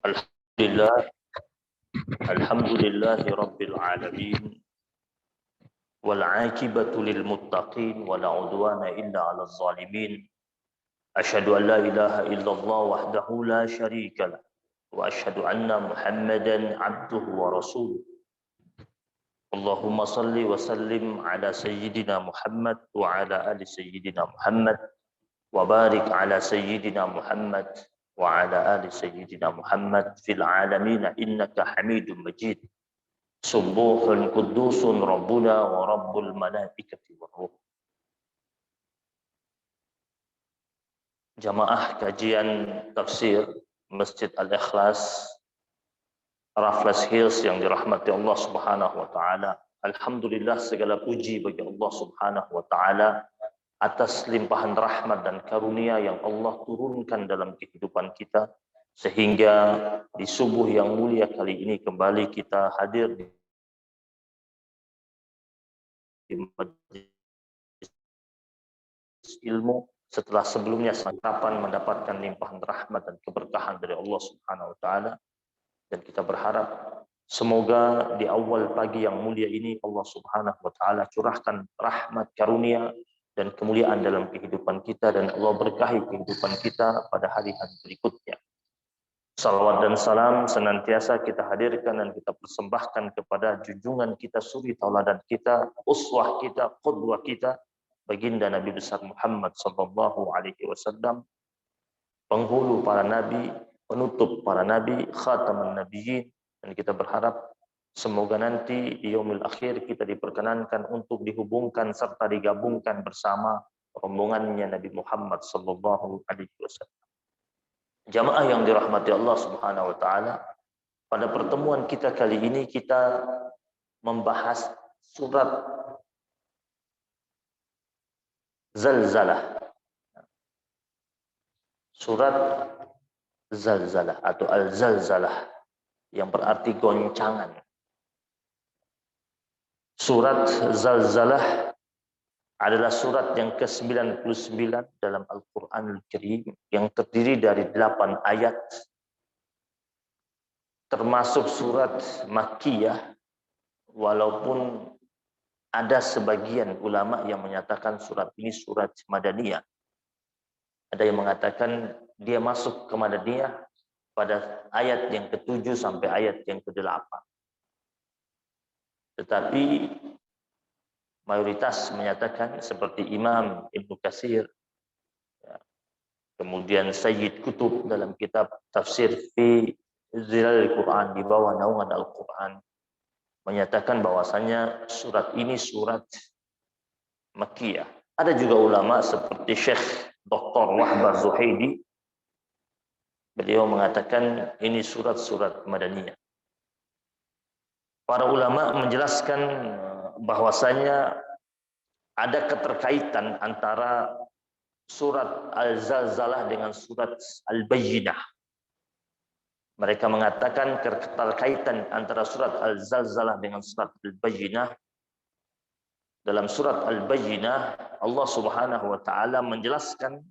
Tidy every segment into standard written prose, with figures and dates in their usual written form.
Alhamdulillah, alhamdulillahi rabbil alamin, wal aqibatu lil muttaqin, wala udwana illa 'alal zalimin. Asyhadu an la ilaha illallah wahdahu la syarika lah, wa asyhadu anna Muhammadan 'abduhu wa rasuluh. Allahumma salli wa sallim ala sayyidina Muhammad wa ala ali sayyidina Muhammad, wa barik ala sayyidina Muhammad wa ala ali sayyidina Muhammad fil alamin innaka Hamidum Majid. Subuhun kudusun Rabbuna wa Rabbul malaikati wa ruh. Jamaah kajian tafsir Masjid Al-Ikhlas Raffles Hills yang dirahmati Allah Subhanahu wa taala. Alhamdulillah, segala puji bagi Allah Subhanahu wa taala atas limpahan rahmat dan karunia yang Allah turunkan dalam kehidupan kita, sehingga di subuh yang mulia kali ini kembali kita hadir di majelis ilmu setelah sebelumnya kapan mendapatkan limpahan rahmat dan keberkahan dari Allah Subhanahu wa taala. Dan kita berharap semoga di awal pagi yang mulia ini Allah Subhanahu wa taala curahkan rahmat karunia dan kemuliaan dalam kehidupan kita, dan Allah berkahi kehidupan kita pada hari-hari berikutnya. Salawat dan salam senantiasa kita hadirkan dan kita persembahkan kepada junjungan kita, suri tauladan kita, uswah kita, qudwah kita, baginda Nabi besar Muhammad sallallahu alaihi wasallam, penghulu para nabi, penutup para nabi, khataman nabiyyin. Dan kita berharap semoga nanti di yaumil akhir kita diperkenankan untuk dihubungkan serta digabungkan bersama rombongannya Nabi Muhammad sallallahu alaihi wasallam. Jamaah yang dirahmati Allah Subhanahu wa taala, pada pertemuan kita kali ini kita membahas surat Zalzalah. Surat Zalzalah atau Al-Zalzalah yang berarti goncangan. Surat Zalzalah adalah surat yang ke-99 dalam Al-Qur'anul Karim yang terdiri dari 8 ayat, termasuk surat Makkiyah, walaupun ada sebagian ulama yang menyatakan surat ini surat Madaniyah. Ada yang mengatakan dia masuk ke Madaniyah pada ayat yang ke-7 sampai ayat yang ke-8. Tetapi mayoritas menyatakan seperti Imam Ibnu Katsir, kemudian Sayyid Qutb dalam kitab Tafsir fi Zilalil Quran, di bawah naungan Al-Quran, menyatakan bahwasanya surat ini surat Makkiyah. Ada juga ulama seperti Syekh Dr. Wahbah Zuhaidi, beliau mengatakan ini surat-surat Madaniyah. Para ulama menjelaskan bahwasanya ada keterkaitan antara surat Al-Zalzalah dengan surat Al-Bayyinah. Mereka mengatakan keterkaitan antara surat Al-Zalzalah dengan surat Al-Bayyinah. Dalam surat Al-Bayyinah, Allah Subhanahu wa taala menjelaskan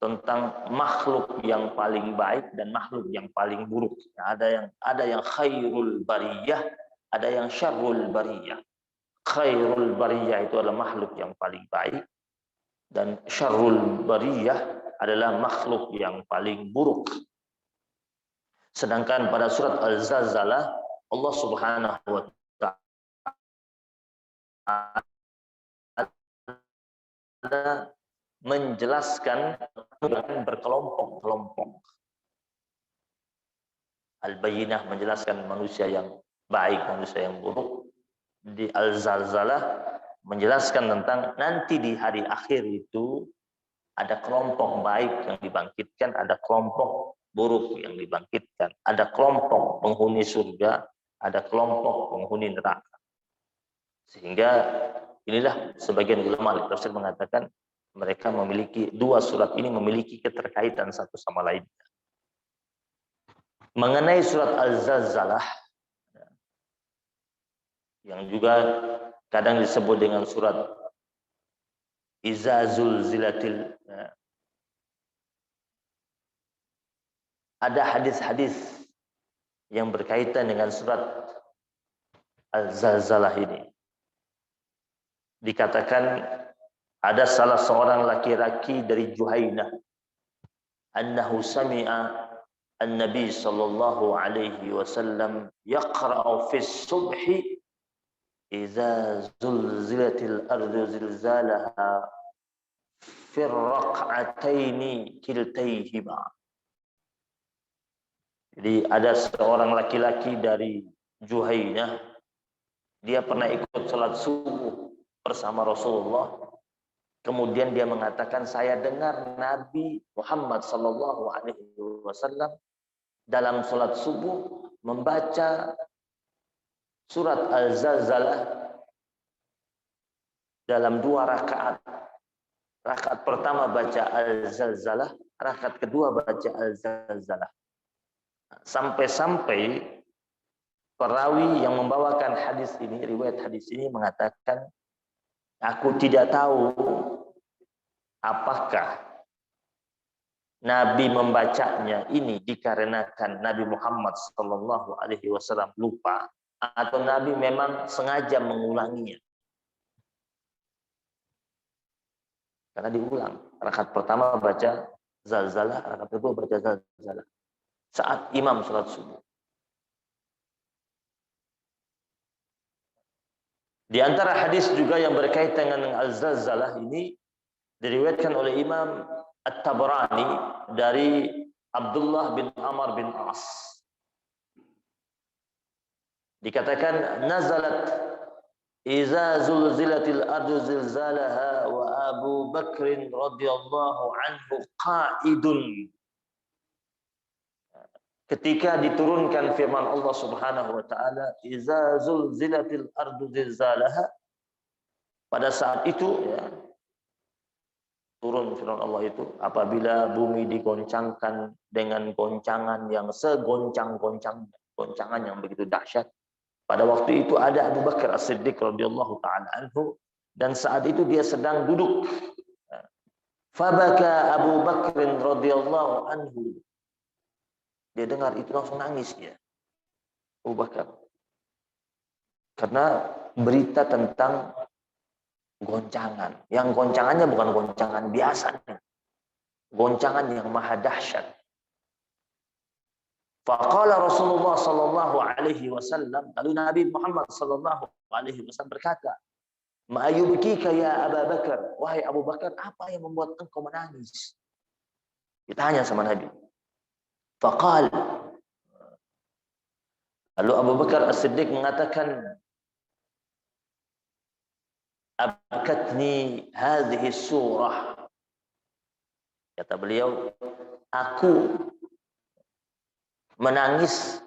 tentang makhluk yang paling baik dan makhluk yang paling buruk. Ada yang khairul bariyah, ada yang syarrul bariyah. Khairul bariyah itu adalah makhluk yang paling baik, dan syarrul bariyah adalah makhluk yang paling buruk. Sedangkan pada surat Al-Zalzalah, Allah Subhanahu wa taala menjelaskan berkelompok-kelompok. Al-Bayyinah menjelaskan manusia yang baik, manusia yang buruk. Di Al-Zalzalah menjelaskan tentang nanti di hari akhir itu ada kelompok baik yang dibangkitkan, ada kelompok buruk yang dibangkitkan, ada kelompok penghuni surga, ada kelompok penghuni neraka. Sehingga inilah sebagian ulama tafsir mengatakan mereka memiliki, dua surat ini memiliki keterkaitan satu sama lain. Mengenai surat Al-Zalzalah yang juga kadang disebut dengan surat Iza Zulzilatil, ada hadis-hadis yang berkaitan dengan surat Al-Zalzalah ini. Dikatakan ada salah seorang laki-laki dari Juhainah annahu sami'a an-nabi sallallahu alaihi wasallam yaqra'u fi subhi idza zulzilatil ardu zilzalaha fi rak'ataini kiltayhima. Jadi ada seorang laki-laki dari Juhainah, dia pernah ikut salat subuh bersama Rasulullah. Kemudian dia mengatakan, saya dengar Nabi Muhammad sallallahu alaihi wasallam dalam salat subuh membaca surat Al-Zalzalah dalam 2 rakaat. Rakaat pertama baca Al-Zalzalah, rakaat kedua baca Al-Zalzalah. Sampai-sampai perawi yang membawakan hadis ini, riwayat hadis ini mengatakan, aku tidak tahu apakah Nabi membacanya ini dikarenakan Nabi Muhammad sallallahu alaihi wasallam lupa atau Nabi memang sengaja mengulanginya. Karena diulang. Rakaat pertama baca Zalzalah, rakaat kedua baca Zalzalah. Saat imam salat subuh. Di antara hadis juga yang berkaitan dengan Al-Zalzalah ini diriwayatkan oleh Imam At-Tabrani dari Abdullah bin Amr bin As. Dikatakan nazalat iza zulzilatil ardu zilzalaha wa Abu Bakr radhiyallahu anhu qa'idun. Ketika diturunkan firman Allah Subhanahu wa taala iza zulzilatil ardu zilzalaha, pada saat itu ya, turun firman Allah itu apabila bumi digoncangkan dengan goncangan yang segoncang-goncangnya, goncangan yang begitu dahsyat. Pada waktu itu ada Abu Bakar As-Siddiq radhiyallahu taala anhu dan saat itu dia sedang duduk. Fabaka Abu Bakr radhiyallahu anhu. Dia dengar itu langsung nangis dia. Abu Bakar. Karena berita tentang goncangan. Yang goncangannya bukan goncangan biasa. Goncangan yang maha dahsyat. Faqala Rasulullah sallallahu alaihi wasallam, lalu Nabi Muhammad sallallahu alaihi wasallam berkata, "Ma yubkika ya Abu Bakar?" Wahai Abu Bakar, apa yang membuat engkau menangis? Ditanya sama Nabi. Faqal, lalu Abu Bakar As-Siddiq mengatakan, "Abkatni hadhihi surah." Kata beliau, aku menangis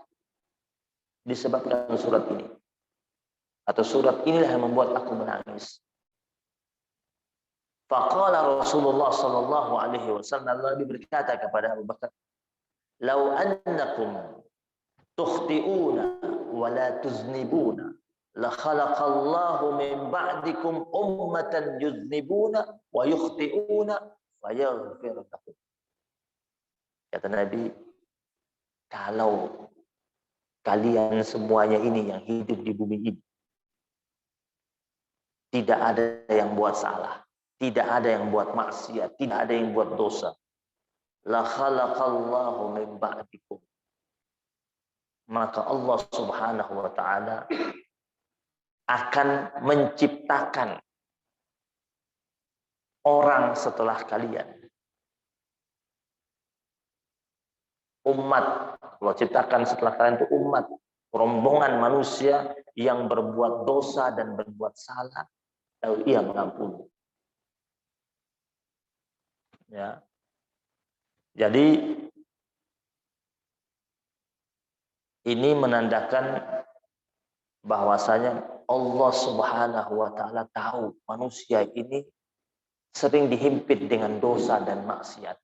disebabkan surat ini. Atau surat inilah yang membuat aku menangis. Faqala Rasulullah sallallahu alaihi wasallam, Nabi berkata kepada Abu Bakar, "Lau annakum tukhti'una wa la tuznibuna, la khalaqallahu min ba'dikum ummatan yuznibuna wa yukhti'una fayaghfir lahum." Kata Nabi, kalau kalian semuanya ini yang hidup di bumi ini tidak ada yang buat salah, tidak ada yang buat maksiat, tidak ada yang buat dosa, la khalaqallahu min ba'dikum, maka Allah Subhanahu wa taala akan menciptakan orang setelah kalian. Umat, Allah ciptakan setelah kalian itu umat, rombongan manusia yang berbuat dosa dan berbuat salah, lalu ia mengampuni. Ya. Jadi ini menandakan bahwasanya Allah Subhanahu wa taala tahu manusia ini sering dihimpit dengan dosa dan maksiat.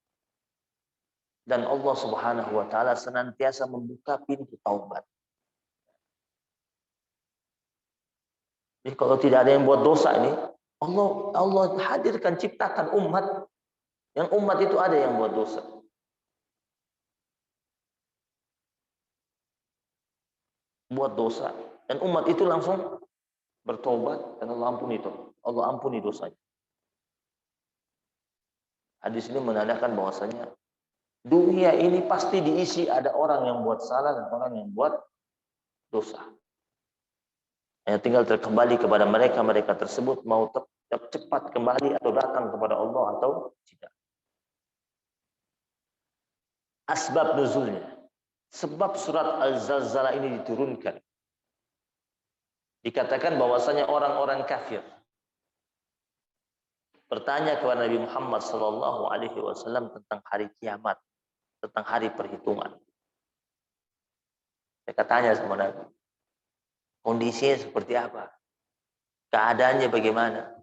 Dan Allah Subhanahu wa taala senantiasa membuka pintu taubat. Jadi kalau tidak ada yang buat dosa ini, Allah hadirkan, ciptakan umat yang umat itu ada yang buat dosa. buat dosa, dan umat itu langsung bertobat dan Allah ampuni itu. Allah ampuni dosanya. Hadis ini menandakan bahwasanya dunia ini pasti diisi ada orang yang buat salah dan orang yang buat dosa. Hanya tinggal terkembali kepada mereka tersebut mau cepat kembali atau datang kepada Allah atau tidak. Asbab nuzulnya. Sebab surat Al-Zalzalah ini diturunkan. Dikatakan bahwasanya orang-orang kafir bertanya kepada Nabi Muhammad SAW tentang hari kiamat, tentang hari perhitungan. Mereka tanya sama Nabi, kondisinya seperti apa? Keadaannya bagaimana?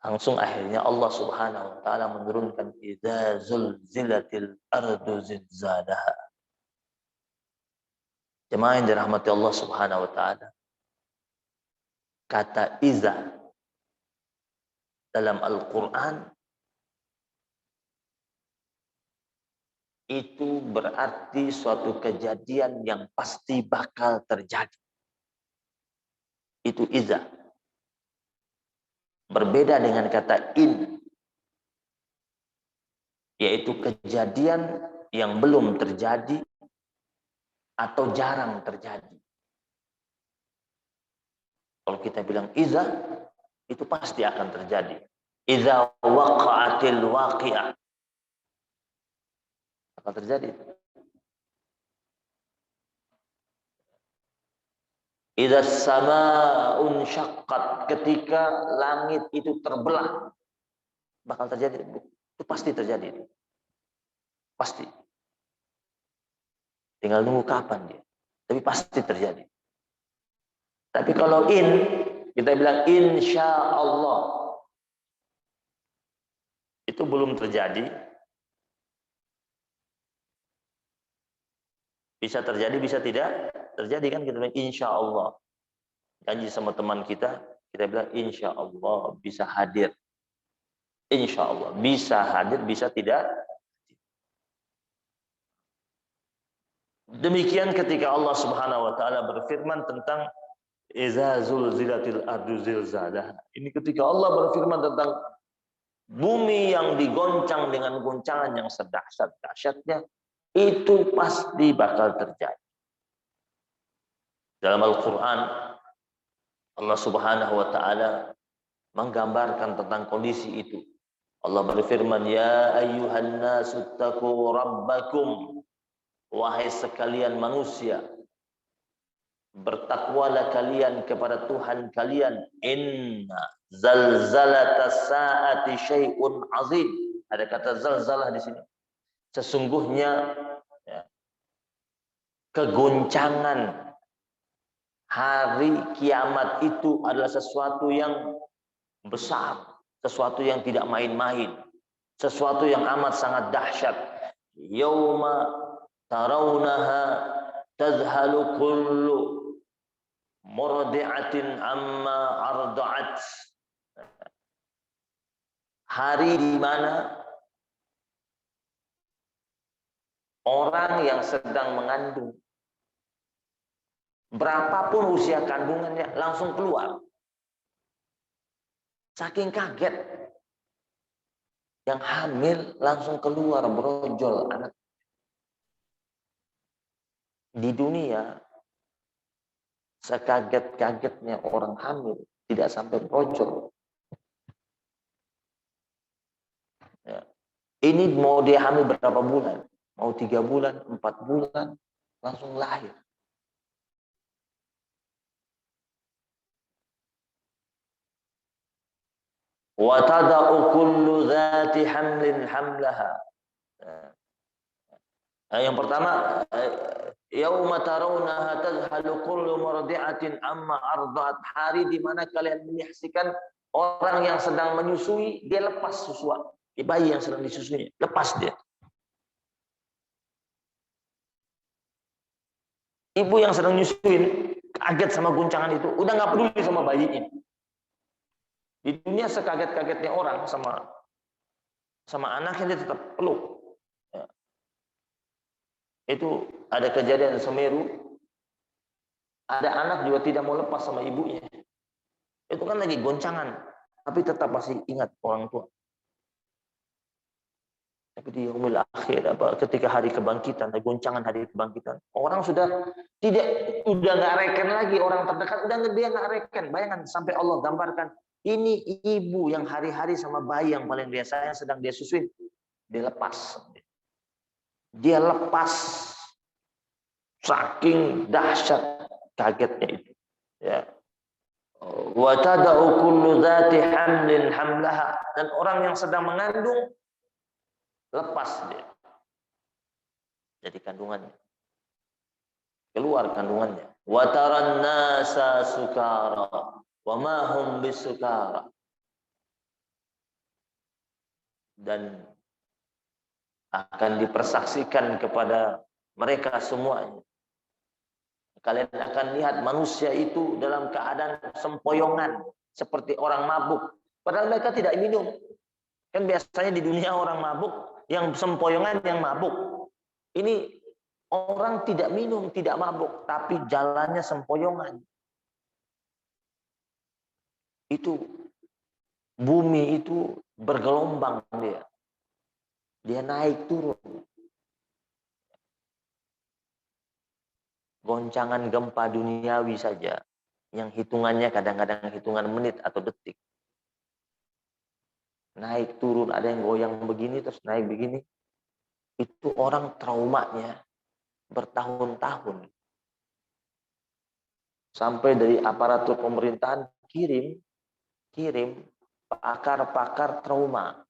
Langsung akhirnya Allah Subhanahu wa taala menurunkan idza zulzilatil ardu zilzalaha. Jemaah yang dirahmati Allah Subhanahu wa taala. Kata iza dalam Al-Qur'an itu berarti suatu kejadian yang pasti bakal terjadi. Itu iza. Berbeda dengan kata in, yaitu kejadian yang belum terjadi atau jarang terjadi. Kalau kita bilang iza, itu pasti akan terjadi. Iza waqa'atil waqi'ah. Akan terjadi. Idza sama'un syaqqat, ketika langit itu terbelah, bakal terjadi. Itu pasti terjadi. Pasti. Tinggal nunggu kapan dia. Tapi pasti terjadi. Tapi kalau kita bilang insya Allah, itu belum terjadi. Bisa terjadi, bisa tidak terjadi, kan kita bilang insya Allah. Janji sama teman kita bilang insya Allah bisa hadir. Insya Allah bisa hadir, bisa tidak. Demikian ketika Allah Subhanahu wa taala berfirman tentang iza zulzilatil ardu zilzalaha. Ini ketika Allah berfirman tentang bumi yang digoncang dengan goncangan yang sedahsyat-dahsyatnya, itu pasti bakal terjadi. Dalam Al-Quran, Allah Subhanahu wa taala menggambarkan tentang kondisi itu. Allah berfirman, ya ayyuhan nasu taqu rabbakum, wahai sekalian manusia, bertakwalah kalian kepada Tuhan kalian. Inna zalzalatas saati syai'un azim. Ada kata zalzalah di sini. Sesungguhnya ya, kegoncangan hari kiamat itu adalah sesuatu yang besar, sesuatu yang tidak main-main, sesuatu yang amat sangat dahsyat. Yauma tarawunaha tazhalu kullu murdi'atin amma arda'at. Hari di mana orang yang sedang mengandung, berapapun usia kandungannya, langsung keluar. Saking kaget. Yang hamil langsung keluar brojol anak. Di dunia, sekaget-kagetnya orang hamil tidak sampai brojol. Ya. Ini mau dia hamil berapa bulan? Mau 3 bulan, 4 bulan, langsung lahir. Wa tada'u kullu dzati hamlin hamlaha. Yang pertama, yauma tarawunaha tadhalu kullu murdi'atin amma arda'at. Hari di mana kalian menyaksikan orang yang sedang menyusui, dia lepas susuan. Bayi yang sedang disusui, lepas dia. Ibu yang sedang nyusuin, kaget sama guncangan itu, udah nggak peduli sama bayi ini. Di dunia sekaget-kagetnya orang sama anaknya, dia tetap peluk. Ya. Itu ada kejadian Semeru, Ada anak juga tidak mau lepas sama ibunya. Itu kan lagi goncangan, tapi tetap masih ingat orang tua. Tapi di yaumil akhir, ketika hari kebangkitan, goncangan hari kebangkitan, orang sudah nggak reken lagi, orang terdekat dia nggak reken. Bayangkan sampai Allah gambarkan, ini ibu yang hari-hari sama bayi yang paling dia sayang sedang dia susui, dilepas. Dia lepas, saking dahsyat kagetnya itu. Ya. Wa tada'u kullu dzati hamlin hamlaha, dan orang yang sedang mengandung lepas dia. Jadi kandungannya. Keluar kandungannya. Wa taran nasa sukara wa ma hum bisukara. Dan akan dipersaksikan kepada mereka semuanya. Kalian akan lihat manusia itu dalam keadaan sempoyongan seperti orang mabuk. Padahal mereka tidak minum. Kan biasanya di dunia orang mabuk, yang sempoyongan yang mabuk. Ini orang tidak minum, tidak mabuk, tapi jalannya sempoyongan. Itu bumi itu bergelombang dia. Dia naik turun. Goncangan gempa duniawi saja yang hitungannya kadang-kadang hitungan menit atau detik. Naik turun, ada yang goyang begini terus naik begini. Itu orang traumanya bertahun-tahun. Sampai dari aparatur pemerintahan kirim pakar-pakar trauma.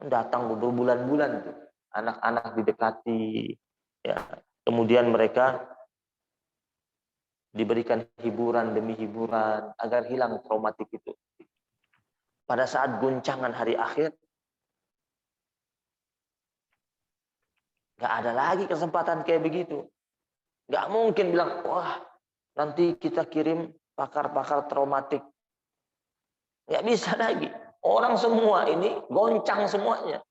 Datang berbulan-bulan tuh. Anak-anak didekati, ya. Kemudian mereka diberikan hiburan demi hiburan agar hilang traumatik itu. Pada saat goncangan hari akhir, nggak ada lagi kesempatan kayak begitu. Nggak mungkin bilang, wah nanti kita kirim pakar-pakar traumatik. Nggak bisa lagi. Orang semua ini goncang semuanya.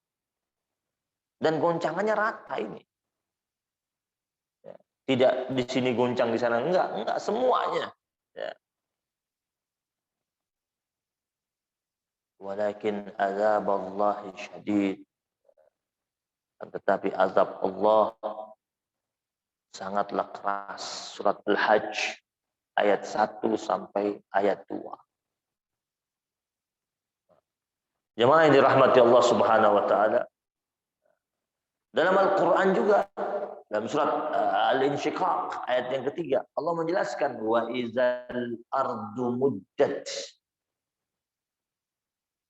Dan goncangannya rata ini. Tidak di sini goncang, di sana enggak semuanya. Ya. Walakin azaballahi syadid. Tetapi azab Allah sangatlah keras. Surat Al-Hajj ayat 1 sampai ayat 2. Jemaah yang dirahmati Allah Subhanahu wa taala. Dalam Al-Qur'an juga dalam surat Al-Insyiqaq ayat yang ketiga, Allah menjelaskan wa izal ardu muddat.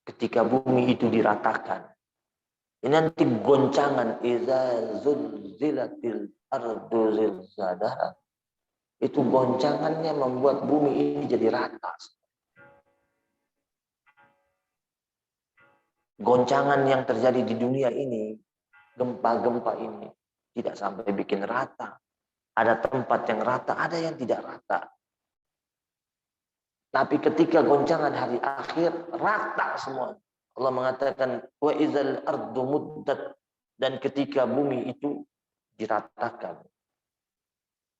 Ketika bumi itu diratakan. Ini nanti goncangan iza zulzilatil ardu zilzalaha. Itu goncangannya membuat bumi ini jadi rata. Goncangan yang terjadi di dunia ini, gempa-gempa ini tidak sampai bikin rata. Ada tempat yang rata, ada yang tidak rata. Tapi ketika goncangan hari akhir, rata semua. Allah mengatakan, wa izal ardu muddat. Dan ketika bumi itu diratakan.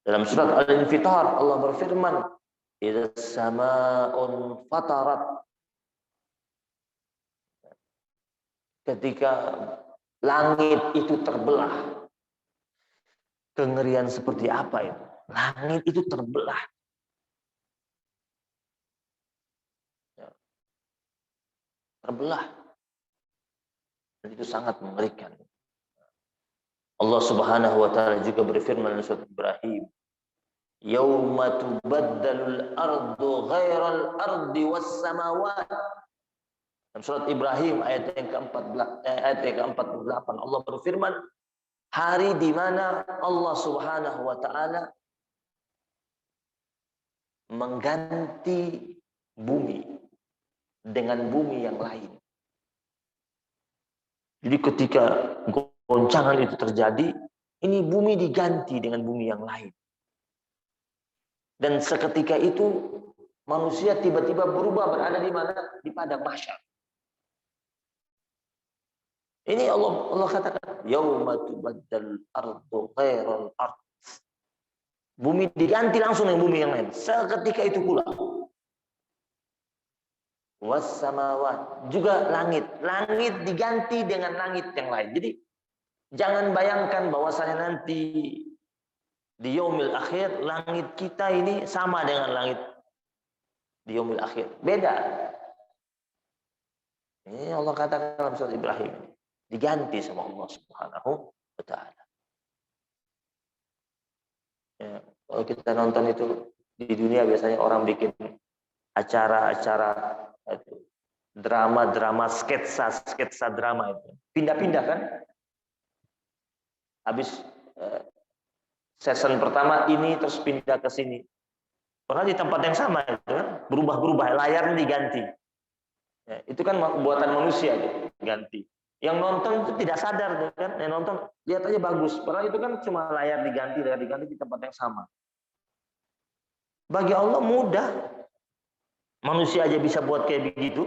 Dalam surat Al-Infitar, Allah berfirman, idza sama'un fatarat. Ketika langit itu terbelah. Kengerian seperti apa itu? Langit itu terbelah. Terbelah. Dan itu sangat mengerikan. Allah Subhanahu wa taala juga berfirman dalam surat Ibrahim, yauma tubaddalul ardu ghairal ardi was samawat. Dalam surat Ibrahim ayat yang ke-48 Allah berfirman, hari di mana Allah Subhanahu wa taala mengganti bumi dengan bumi yang lain. Jadi ketika goncangan itu terjadi, ini bumi diganti dengan bumi yang lain. Dan seketika itu manusia tiba-tiba berubah, berada di mana? Di padang mahsyar. Ini Allah katakan, yauma tubaddal ardu ghairal ard. Bumi diganti langsung dengan bumi yang lain. Seketika itu pula. Wassamawat, juga langit. Langit diganti dengan langit yang lain. Jadi jangan bayangkan bahwasanya nanti di yaumil akhir langit kita ini sama dengan langit di yaumil akhir. Beda. Ini Allah katakan dalam surat Ibrahim. Diganti sama Allah Subhanahu wa taala. Ya, kalau kita nonton itu di dunia biasanya orang bikin acara-acara drama-drama, sketsa drama itu. Pindah-pindah kan? Habis season pertama ini terus pindah ke sini. Padahal di tempat yang sama itu kan, berubah-berubah, layarnya diganti. Ya, itu kan buatan manusia tuh, ganti. Yang nonton itu tidak sadar tuh kan, yang nonton lihat aja bagus. Padahal itu kan cuma layar diganti di tempat yang sama. Bagi Allah mudah. Manusia aja bisa buat kayak begitu.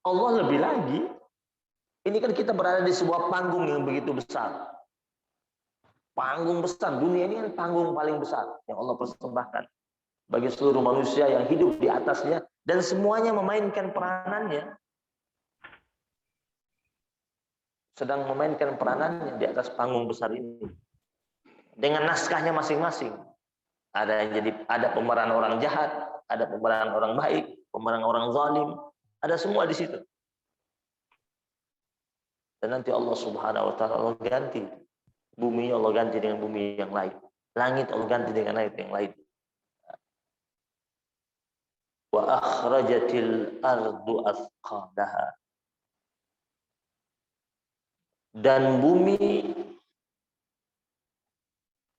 Allah lebih lagi. Ini kan kita berada di sebuah panggung yang begitu besar. Panggung besar. Dunia ini kan panggung paling besar yang Allah persembahkan bagi seluruh manusia yang hidup di atasnya. Dan semuanya memainkan peranannya. Sedang memainkan peranannya di atas panggung besar ini. Dengan naskahnya masing-masing. Ada pemeran orang jahat, ada pemeran orang baik, pemeran orang zalim, ada semua di situ. Dan nanti Allah Subhanahu wa taala Allah ganti. Bumi Allah ganti dengan bumi yang lain. Langit Allah ganti dengan langit yang lain. Wa akhrajatil ardu athqalaha. Dan bumi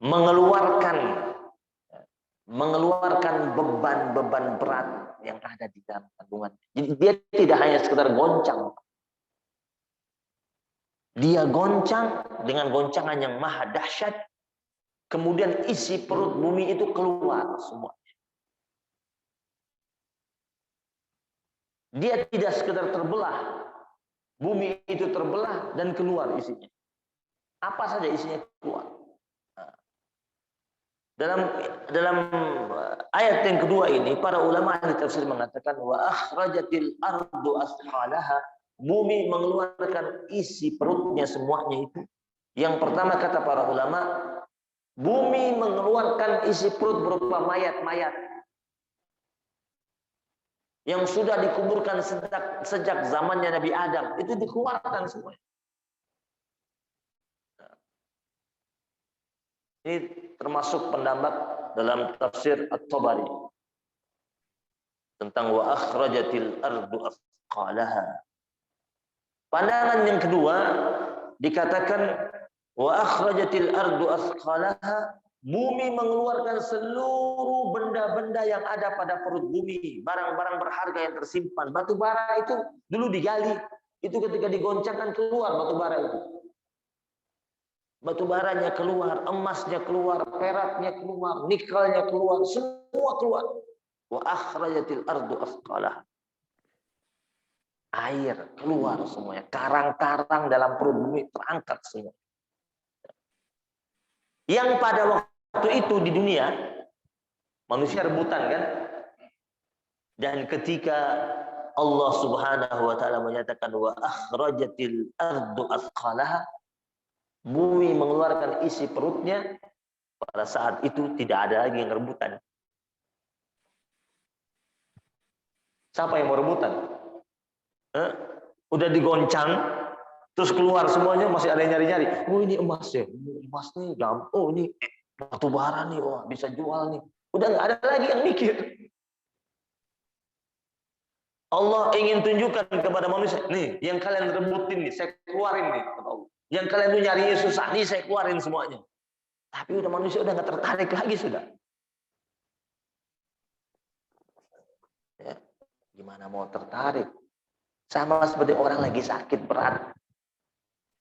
mengeluarkan beban-beban berat yang ada di dalam kandungan. Jadi dia tidak hanya sekedar goncang. Dia goncang dengan goncangan yang maha dahsyat. Kemudian isi perut bumi itu keluar semua. Dia tidak sekedar terbelah. Bumi itu terbelah dan keluar isinya. Apa saja isinya keluar. Dalam ayat yang kedua ini para ulama ahli tafsir mengatakan wa akhrajatil ardu asqalaha, bumi mengeluarkan isi perutnya semuanya itu. Yang pertama kata para ulama, bumi mengeluarkan isi perut berupa mayat-mayat yang sudah dikuburkan sejak zamannya Nabi Adam, itu dikeluarkan semua. Ini termasuk pendapat dalam tafsir At-Tabari tentang wa akhrajatil ardu asqalaha. Pandangan yang kedua dikatakan wa akhrajatil ardu asqalaha, bumi mengeluarkan seluruh benda-benda yang ada pada perut bumi, barang-barang berharga yang tersimpan. Batu bara itu dulu digali, itu ketika digoncangkan keluar batu bara itu. Batu baranya keluar, emasnya keluar, peraknya keluar, nikelnya keluar, semua keluar. Wa akhrajatil ardu asqalaha. Air keluar semuanya, karang-karang dalam perut bumi terangkat semua. Yang pada waktu itu di dunia manusia rebutan kan? Dan ketika Allah Subhanahu wa taala menyatakan wa akhrajatil ardu asqalaha, bumi mengeluarkan isi perutnya, pada saat itu tidak ada lagi yang rebutan. Siapa yang mau rebutan? Udah digoncang, terus keluar semuanya, masih ada yang nyari-nyari. Oh ini emas ya, emas nih, oh ini batu bara nih, wah bisa jual nih. Udah nggak ada lagi yang mikir. Allah ingin tunjukkan kepada manusia, nih yang kalian rebutin nih, saya keluarin nih. Yang kalian tuh nyarinya susah, nih saya keluarin semuanya. Tapi udah manusia udah nggak tertarik lagi sudah. Ya, gimana mau tertarik? Sama seperti orang lagi sakit berat.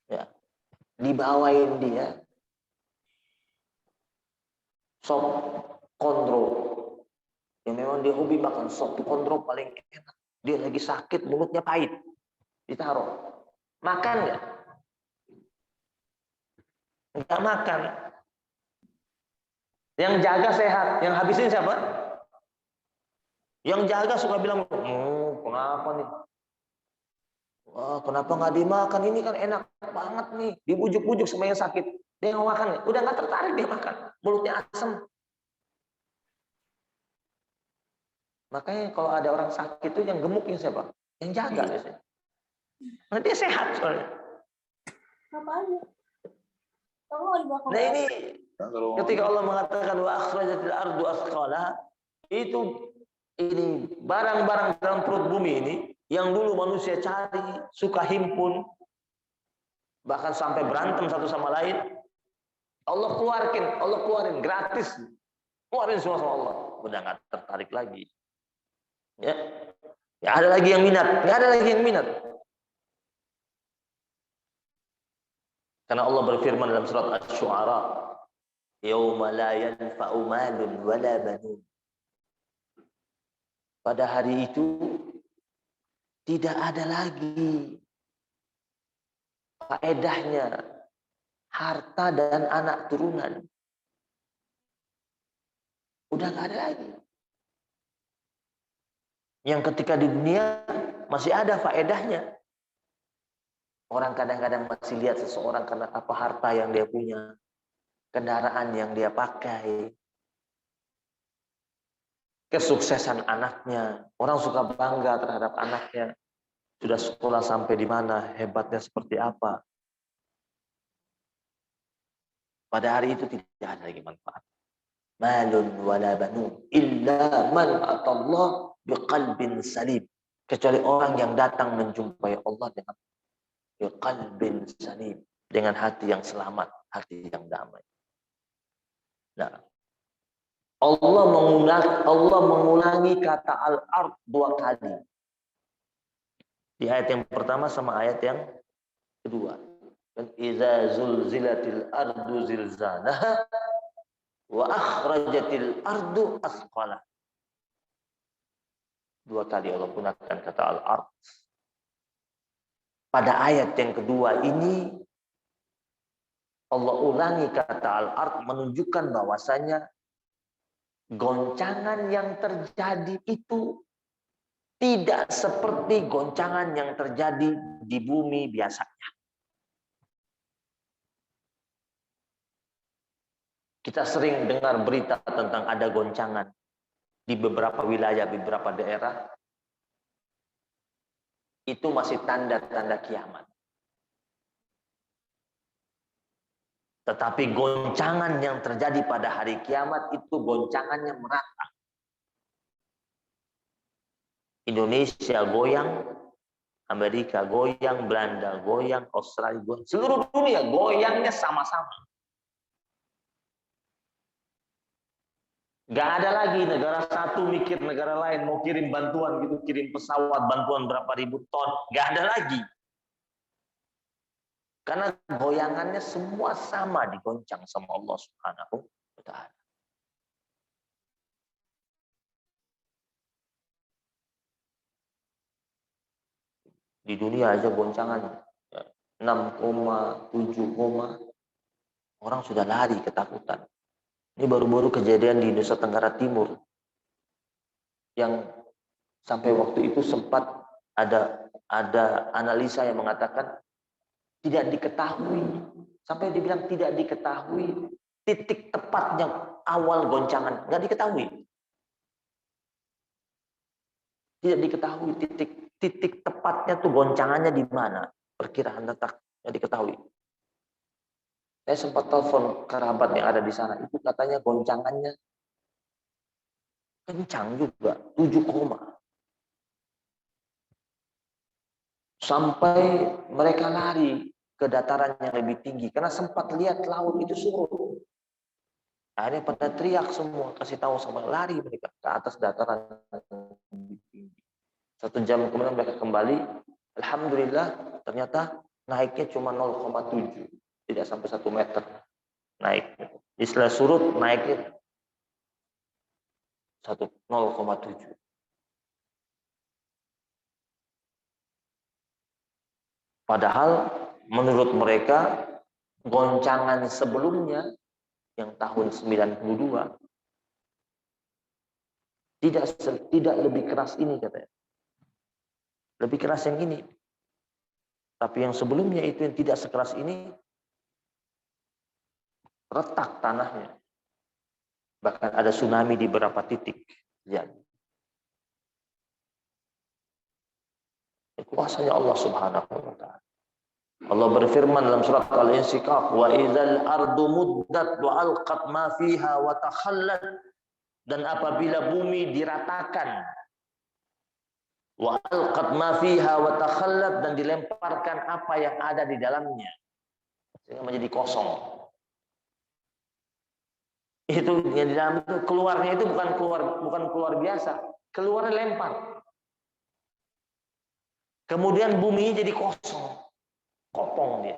Ya, dibawain dia sop kontro. Yang memang dia hobi makan sop kontro paling enak. Dia lagi sakit, mulutnya pahit. Ditaruh. Makan nggak? Nggak makan. Yang jaga sehat, yang habisin siapa? Yang jaga suka bilang, kenapa nih? Wah, kenapa nggak dimakan? Ini kan enak banget nih. Dibujuk-bujuk sama yang sakit. Dia nggak makan. Udah nggak tertarik dia makan. Mulutnya asam. Makanya kalau ada orang sakit itu yang gemuknya siapa? Yang jaga biasanya. Karena dia sehat soalnya. Nah ini ketika Allah mengatakan wa akhrajatil ardu asqalaha, itu ini barang-barang dalam perut bumi ini yang dulu manusia cari, suka himpun, bahkan sampai berantem satu sama lain, Allah keluarin gratis, keluarin semua sama Allah, udah nggak tertarik lagi. Ya, ya ada lagi yang minat, nggak ada lagi yang minat. Karena Allah berfirman dalam surat Asy-Syu'ara, "Yauma la yanfa'u malun wala banun." Pada hari itu tidak ada lagi faedahnya harta dan anak turunan. Udah nggak ada lagi. Yang ketika di dunia masih ada faedahnya. Orang kadang-kadang masih lihat seseorang karena apa harta yang dia punya, kendaraan yang dia pakai, kesuksesan anaknya. Orang suka bangga terhadap anaknya. Sudah sekolah sampai di mana, hebatnya seperti apa. Pada hari itu tidak ada lagi manfaat. Malun wala banun illa man atallah biqalbin salim. Kecuali orang yang datang menjumpai Allah dengan biqalbin salim, dengan hati yang selamat, hati yang damai. Nah, Allah mengulangi kata al-ard 2 kali. Di ayat yang pertama sama ayat yang kedua. Dan idza zulzilatil ardu zilzalaha wa akhrajatil ardu asqalah. 2 kali Allah gunakan kata al-ard. Pada ayat yang kedua ini Allah ulangi kata al-ard menunjukkan bahwasanya goncangan yang terjadi itu tidak seperti goncangan yang terjadi di bumi biasanya. Kita sering dengar berita tentang ada goncangan di beberapa wilayah, beberapa daerah. Itu masih tanda-tanda kiamat. Tetapi goncangan yang terjadi pada hari kiamat itu goncangannya merata. Indonesia goyang, Amerika goyang, Belanda goyang, Australia goyang, seluruh dunia goyangnya sama-sama. Gak ada lagi negara satu mikir negara lain mau kirim bantuan gitu, kirim pesawat bantuan berapa ribu ton, gak ada lagi. Karena goyangannya semua sama digoncang sama Allah Subhanahu wa Ta'ala. Di dunia aja goncangan 6,7, orang sudah lari ketakutan. Ini baru-baru kejadian di Nusa Tenggara Timur yang sampai waktu itu sempat ada analisa yang mengatakan tidak diketahui, sampai dibilang tidak diketahui titik tepatnya awal goncangan, nggak diketahui. Tidak diketahui titik tepatnya tuh goncangannya di mana, perkiraan letaknya diketahui. Saya sempat telepon kerabat yang ada di sana, itu katanya goncangannya kencang juga, 7, sampai mereka lari ke dataran yang lebih tinggi karena sempat lihat laut itu surut. Akhirnya pada teriak semua, kasih tahu sama, lari mereka ke atas dataran yang lebih tinggi. 1 jam kemudian mereka kembali, alhamdulillah ternyata naiknya cuma 0,7, tidak sampai 1 meter naik. Istilah surut naiknya 0,7. Padahal menurut mereka goncangan sebelumnya yang tahun 92 tidak lebih keras ini katanya. Lebih keras yang ini. Tapi yang sebelumnya itu yang tidak sekeras ini, retak tanahnya. Bahkan ada tsunami di beberapa titik. Ya. Kuasanya Allah Subhanahu wa taala. Allah berfirman dalam surat Al-Insyiqaq, "Wa idzal ardu muddat wa alqat ma fiha wa takhallat." Dan apabila bumi diratakan, wa alqat ma fiha wa takhallat, dan dilemparkan apa yang ada di dalamnya sehingga menjadi kosong. Itu yang di dalam itu keluarnya itu bukan keluar biasa, keluar lempar. Kemudian bumi jadi kosong, kopong dia.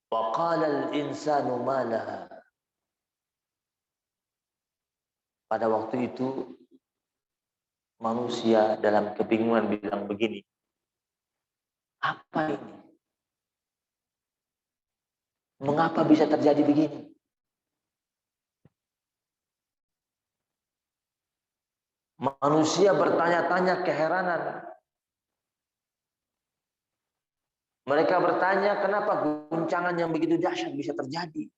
Wa qala al-insanu ma laha. Pada waktu itu manusia dalam kebingungan bilang begini, apa ini? Mengapa bisa terjadi begini? Manusia bertanya-tanya keheranan. Mereka bertanya kenapa guncangan yang begitu dahsyat bisa terjadi.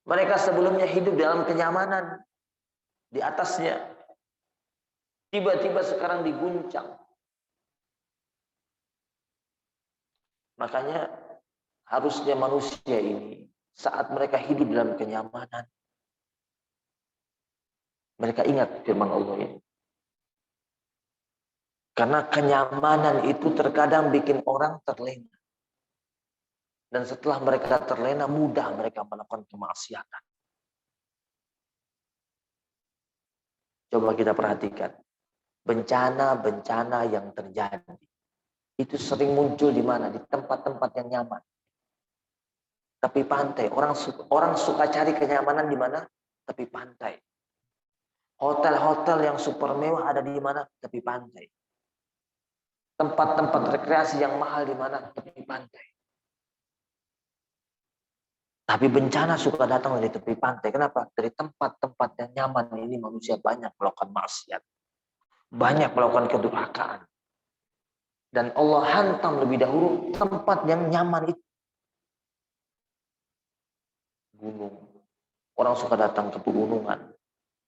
Mereka sebelumnya hidup dalam kenyamanan di atasnya. Tiba-tiba sekarang diguncang. Makanya harusnya manusia ini saat mereka hidup dalam kenyamanan, mereka ingat firman Allah ini. Karena kenyamanan itu terkadang bikin orang terlena. Dan setelah mereka terlena, mudah mereka melakukan kemaksiatan. Coba kita perhatikan. Bencana-bencana yang terjadi. Itu sering muncul di mana? Di tempat-tempat yang nyaman. Tepi pantai. Orang suka cari kenyamanan di mana? Tepi pantai. Hotel-hotel yang super mewah ada di mana? Tepi pantai. Tempat-tempat rekreasi yang mahal di mana? Tepi pantai. Tapi bencana suka datang dari tepi pantai. Kenapa? Dari tempat-tempat yang nyaman ini manusia banyak melakukan maksiat. Banyak melakukan kedurhakaan. Dan Allah hantam lebih dahulu tempat yang nyaman itu. Gunung. Orang suka datang ke pegunungan.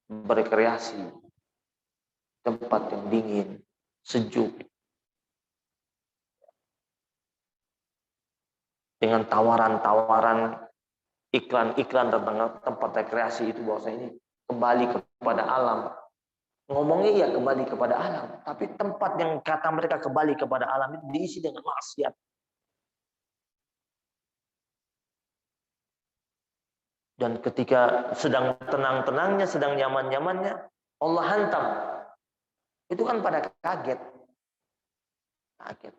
Berrekreasi. Tempat yang dingin. Sejuk. Dengan tawaran-tawaran iklan-iklan tentang tempat rekreasi itu bahwasanya ini kembali kepada alam. Ngomongnya iya kembali kepada alam, tapi tempat yang kata mereka kembali kepada alam itu diisi dengan maksiat. Dan ketika sedang tenang-tenangnya, sedang nyaman-nyamannya, Allah hantam. Itu kan pada kaget. Kaget.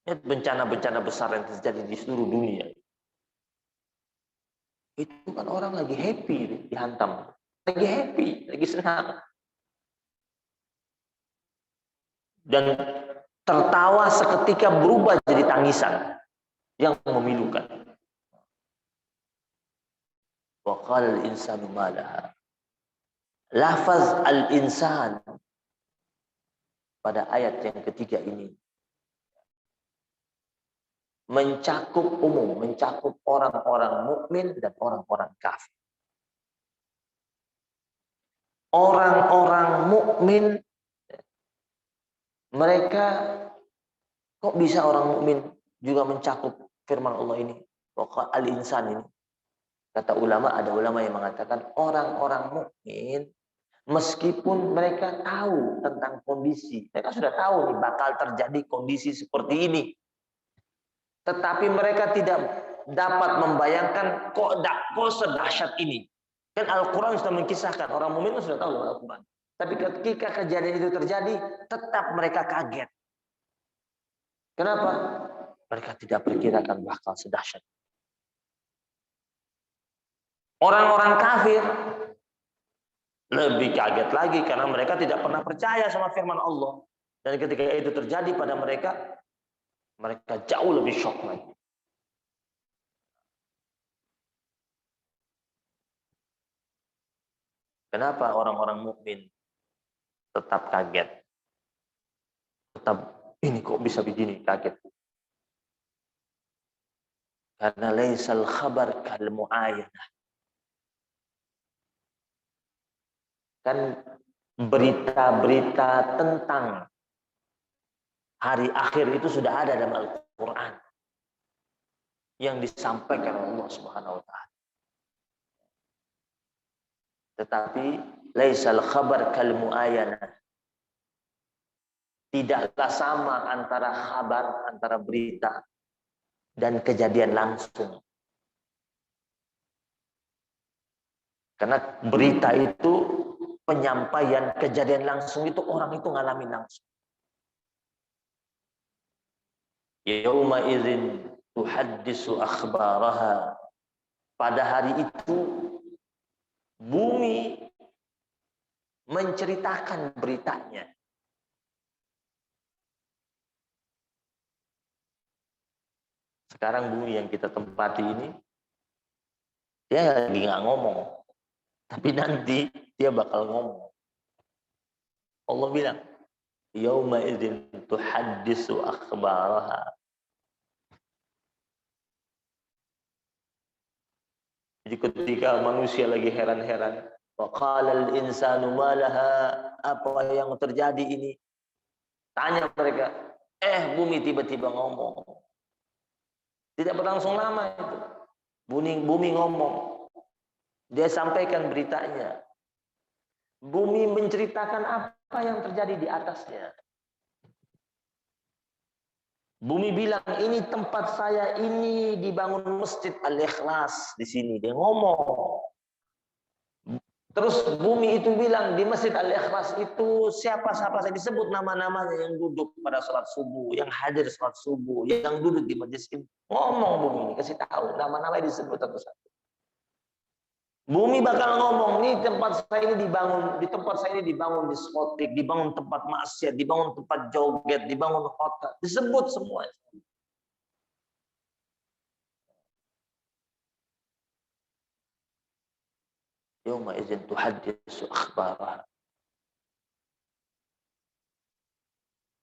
Bencana-bencana besar yang terjadi di seluruh dunia. Itu kan orang lagi happy dihantam. Lagi happy, lagi senang. Dan tertawa seketika berubah jadi tangisan yang memilukan. Wa qala al-insanu ma laha. Lafaz al-insan pada ayat yang ketiga ini mencakup umum, mencakup orang-orang mukmin dan orang-orang kafir. Orang-orang mukmin mereka kok bisa orang mukmin juga mencakup firman Allah ini? Pokok al-insan ini. Kata ulama, ada ulama yang mengatakan orang-orang mukmin meskipun mereka tahu tentang kondisi, mereka sudah tahu nih bakal terjadi kondisi seperti ini. Tetapi mereka tidak dapat membayangkan kok sedahsyat ini. Kan Al-Quran sudah mengisahkan, orang mukmin sudah tahu Al-Quran. Tapi ketika kejadian itu terjadi, tetap mereka kaget. Kenapa? Mereka tidak perkirakan bakal sedahsyat. Orang-orang kafir lebih kaget lagi karena mereka tidak pernah percaya sama firman Allah. Dan ketika itu terjadi pada mereka, Mereka jauh lebih shock lagi. Kenapa orang-orang mukmin tetap kaget? Tetap, ini kok bisa begini, kaget. Karena laisal khabar kal mu'ayanah. Kan berita-berita tentang hari akhir itu sudah ada dalam Al-Quran yang disampaikan oleh Allah Subhanahu wa Ta'ala. Tetapi laisal khabar kal mu'ayanah. Tidaklah sama antara kabar, antara berita dan kejadian langsung. Karena berita itu penyampaian, kejadian langsung itu orang itu ngalamin langsung. Yauma idzin tuhaddisu akhbaraha. Pada hari itu bumi menceritakan beritanya. Sekarang bumi yang kita tempati ini, dia lagi nggak ngomong, tapi nanti dia bakal ngomong. Allah bilang, yauma idzin tuhaddisu akhbaraha. Jadi ketika manusia lagi heran-heran, wa qala al-insanu ma laha, apa yang terjadi ini? Tanya mereka, bumi tiba-tiba ngomong. Tidak berlangsung lama itu. Bumi ngomong. Dia sampaikan beritanya. Bumi menceritakan apa yang terjadi di atasnya. Bumi bilang, ini tempat saya, ini dibangun Masjid Al-Ikhlas di sini. Dia ngomong. Terus bumi itu bilang, di Masjid Al-Ikhlas itu siapa-siapa saya disebut nama-namanya yang duduk pada sholat subuh, yang hadir sholat subuh, yang duduk di majelis ini. Ngomong bumi ini, kasih tahu nama-nama disebut satu-satu. Bumi bakal ngomong, nih tempat saya ini dibangun, di tempat saya ini dibangun diskotik, dibangun tempat maksiat, dibangun tempat joget, dibangun hotel, disebut semua. Yauma idzin tuhaddisu akhbaraha.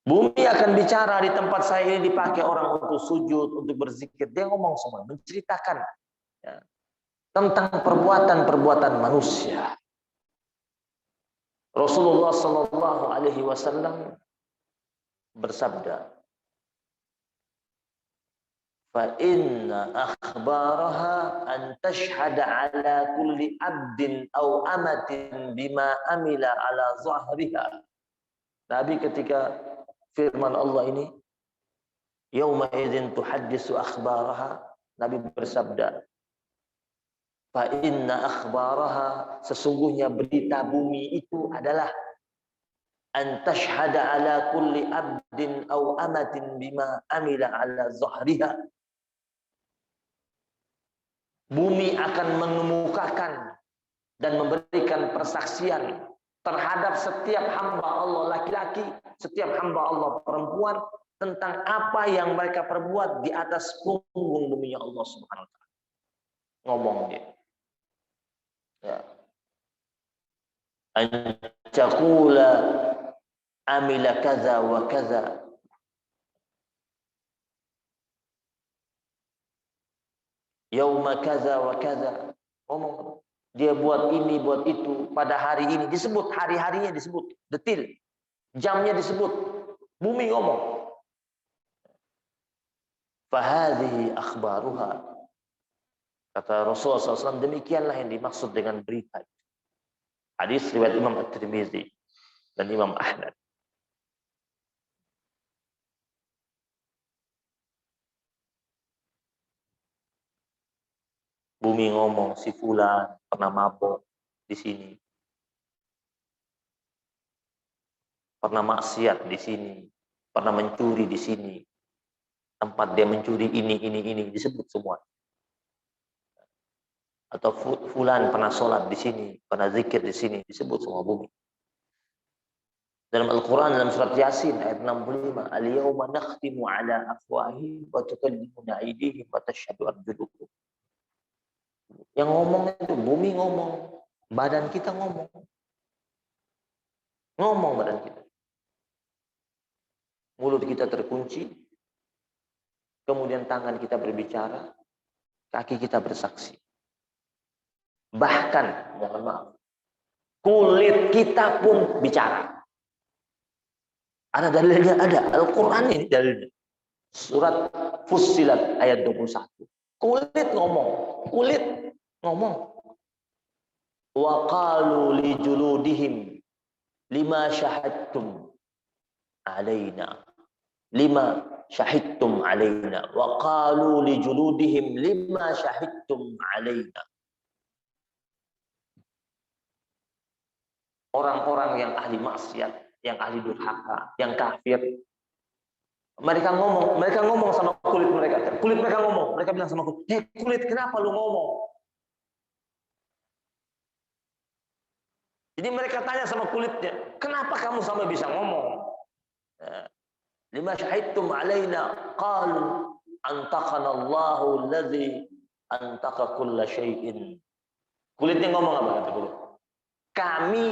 Bumi akan bicara, di tempat saya ini dipakai orang untuk sujud, untuk berzikir. Dia ngomong semua, menceritakan ya, tentang perbuatan-perbuatan manusia. Rasulullah Sallallahu Alaihi Wasallam bersabda, fa inna akhbaraha an tashhada ala kulli abdin aw amatin bima amila ala zahriha. Nabi ketika firman Allah ini, yauma idzin tuhaddisu akhbaraha, Nabi bersabda, fa inna akhbaraha, sesungguhnya berita bumi itu adalah an tashhada ala kulli abdin aw amatin bima amila ala zahriha. Bumi akan mengemukakan dan memberikan persaksian terhadap setiap hamba Allah laki-laki, setiap hamba Allah perempuan, tentang apa yang mereka perbuat di atas punggung bumi Allah Subhanahu wa Ta'ala. Ngomong dia. Ya. Anjaqula amila kaza wa kaza. Yauma kaza wa kaza. Ngomong. Dia buat ini, buat itu. Pada hari ini. Disebut. Hari-harinya disebut. Detil. Jamnya disebut. Bumi ngomong. Fahadhihi akhbaruha. Kata Rasulullah SAW, demikianlah yang dimaksud dengan berita. Hadis riwayat Imam At-Tirmizi dan Imam Ahmad. Bumi ngomong, si fulan pernah mabok di sini. Pernah maksiat di sini. Pernah mencuri di sini. Tempat dia mencuri ini, disebut semua. Atau fulan pernah sholat di sini, pernah zikir di sini, disebut semua bumi. Dalam Al-Quran, dalam surat Yasin ayat 65, al-yawma nakhtimu ala afwahihim wa tukallimuna aydihim wa tashhadu arjuluhum. Yang ngomong itu bumi ngomong, badan kita ngomong. Ngomong badan kita. Mulut kita terkunci, kemudian tangan kita berbicara, kaki kita bersaksi. Bahkan, mohon maaf, kulit kita pun bicara. Ada dalilnya, ada. Al-Quran ini dalilnya. Surat Fussilat ayat 21. Kulit ngomong. Kulit ngomong. Wa qalu li juludihim lima syahadtum alaina. Lima syahidtum alaina. Wa qalu li juludihim lima syahidtum alaina. Orang-orang yang ahli maksiat, yang ahli durhaka, yang kafir, mereka ngomong sama kulit mereka. Kulit mereka ngomong, mereka bilang sama kulit, "Hei kulit, kenapa lu ngomong?" Jadi mereka tanya sama kulitnya, "Kenapa kamu sampai bisa ngomong?" Lima syahidtum alaina qalu antaqana Allahu allazi antaqa kulla syai'in. Kulitnya ngomong apa kata kulit? Kami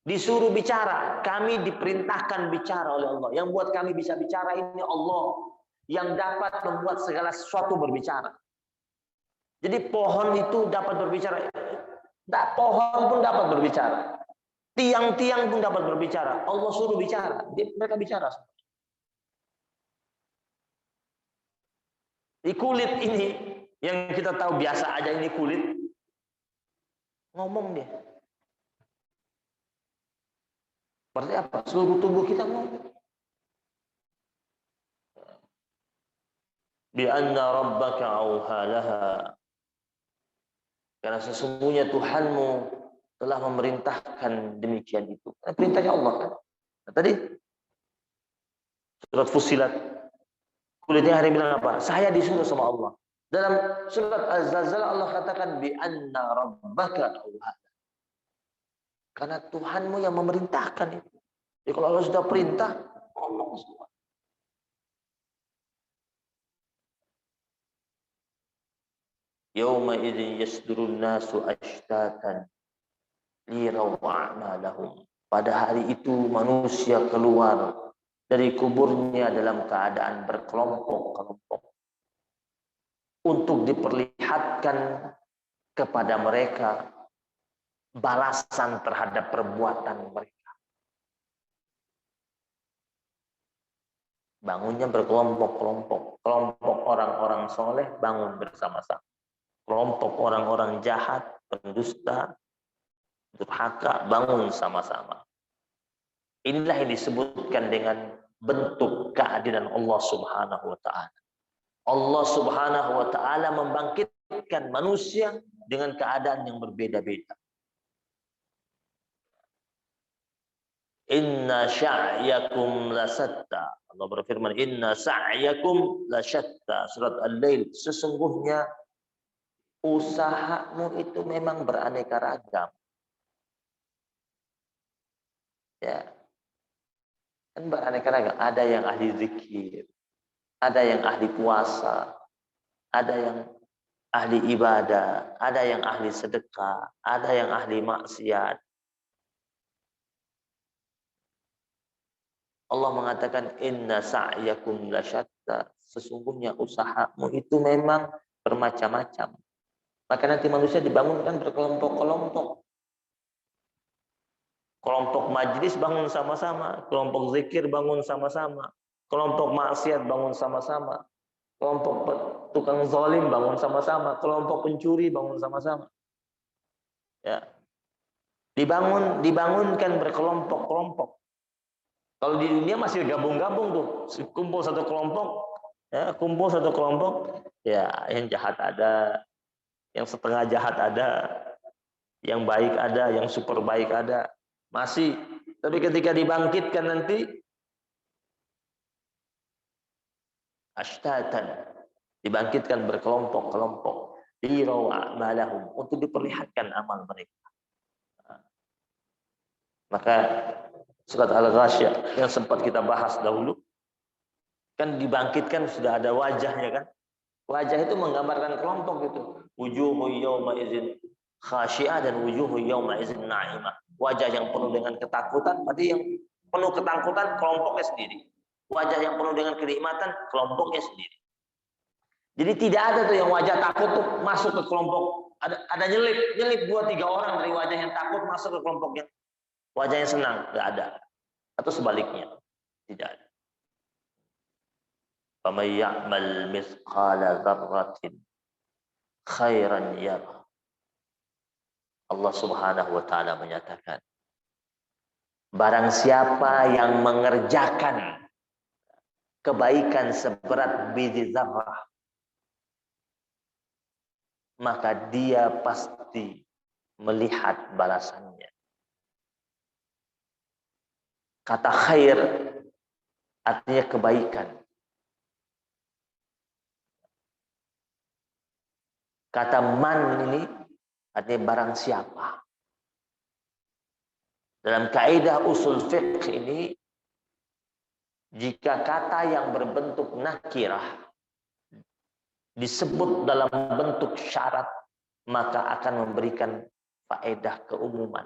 disuruh bicara, kami diperintahkan bicara oleh Allah. Yang buat kami bisa bicara ini Allah, yang dapat membuat segala sesuatu berbicara. Jadi pohon itu dapat berbicara, pohon pun dapat berbicara, tiang-tiang pun dapat berbicara. Allah suruh bicara, mereka bicara. Di kulit ini yang kita tahu biasa aja ini kulit, ngomong dia. Berarti apa? Seluruh tubuh kita ngomong. Bi anna rabbaka auhalaha. Karena sesungguhnya Tuhanmu telah memerintahkan demikian itu. Karena perintahnya Allah kan. Nah, tadi surat Fussilat, kulitnya hari bilang apa? Saya disuruh sama Allah. Dalam surat Az-Zalzalah Allah katakan bi anna rabbaka auhalaha. Karena Tuhanmu yang memerintahkan itu. Jadi kalau Allah sudah perintah, ngomong semua. Yauma idzin yasdurun nasu ashtatan liraw a'malahum. Pada hari itu manusia keluar dari kuburnya dalam keadaan berkelompok-kelompok untuk diperlihatkan kepada mereka balasan terhadap perbuatan mereka. Bangunnya berkelompok-kelompok. Kelompok orang-orang soleh bangun bersama-sama. Kelompok orang-orang jahat, pendusta, durhaka bangun sama-sama. Inilah yang disebutkan dengan bentuk keadilan Allah Subhanahu wa taala. Allah Subhanahu wa taala membangkitkan manusia dengan keadaan yang berbeda-beda. Inna sa'yakum lasatta. Allah berfirman, inna sa'yakum lasyatta. Surat Al-Lail. Sesungguhnya usahamu itu memang beraneka ragam. Ya. Kan beraneka ragam. Ada yang ahli zikir, ada yang ahli puasa, ada yang ahli ibadah, ada yang ahli sedekah, ada yang ahli maksiat. Allah mengatakan inna sa'yakum lasyatta. Sesungguhnya usahamu itu memang bermacam-macam. Maka nanti manusia dibangunkan berkelompok-kelompok. Kelompok majlis bangun sama-sama, kelompok zikir bangun sama-sama, kelompok maksiat bangun sama-sama, kelompok tukang zalim bangun sama-sama, kelompok pencuri bangun sama-sama. Ya. Dibangunkan berkelompok-kelompok. Kalau di dunia masih gabung-gabung tuh, kumpul satu kelompok, ya yang jahat ada, yang setengah jahat ada, yang baik ada, yang super baik ada, masih. Tapi ketika dibangkitkan nanti, ashtatan, dibangkitkan berkelompok-kelompok, liraw a'malahum, untuk diperlihatkan amal mereka. Maka Surat Al-Ghasyiyah yang sempat kita bahas dahulu, kan dibangkitkan sudah ada wajahnya kan. Wajah itu menggambarkan kelompok itu. Wujuhu yawma idzin khasyi'ah dan wujuhu yawma idzin na'imah. Wajah yang penuh dengan ketakutan, berarti yang penuh ketakutan kelompoknya sendiri. Wajah yang penuh dengan kenikmatan kelompoknya sendiri. Jadi tidak ada tuh yang wajah takut tuh masuk ke kelompok. Ada nyelip 2-3 orang dari wajah yang takut masuk ke kelompoknya. Wajah yang senang, enggak ada. Atau sebaliknya, tidak ada. فَمَن يَعْمَلْ مِثْقَالَ ذَرَّةٍ خَيْرًا يَرَهُ. Allah Subhanahu wa taala menyatakan, barang siapa yang mengerjakan kebaikan seberat biji zarrah, maka dia pasti melihat balasannya. Kata khair artinya kebaikan. Kata man ini artinya barang siapa. Dalam kaidah usul fiqh ini, jika kata yang berbentuk nakirah disebut dalam bentuk syarat, maka akan memberikan faedah keumuman.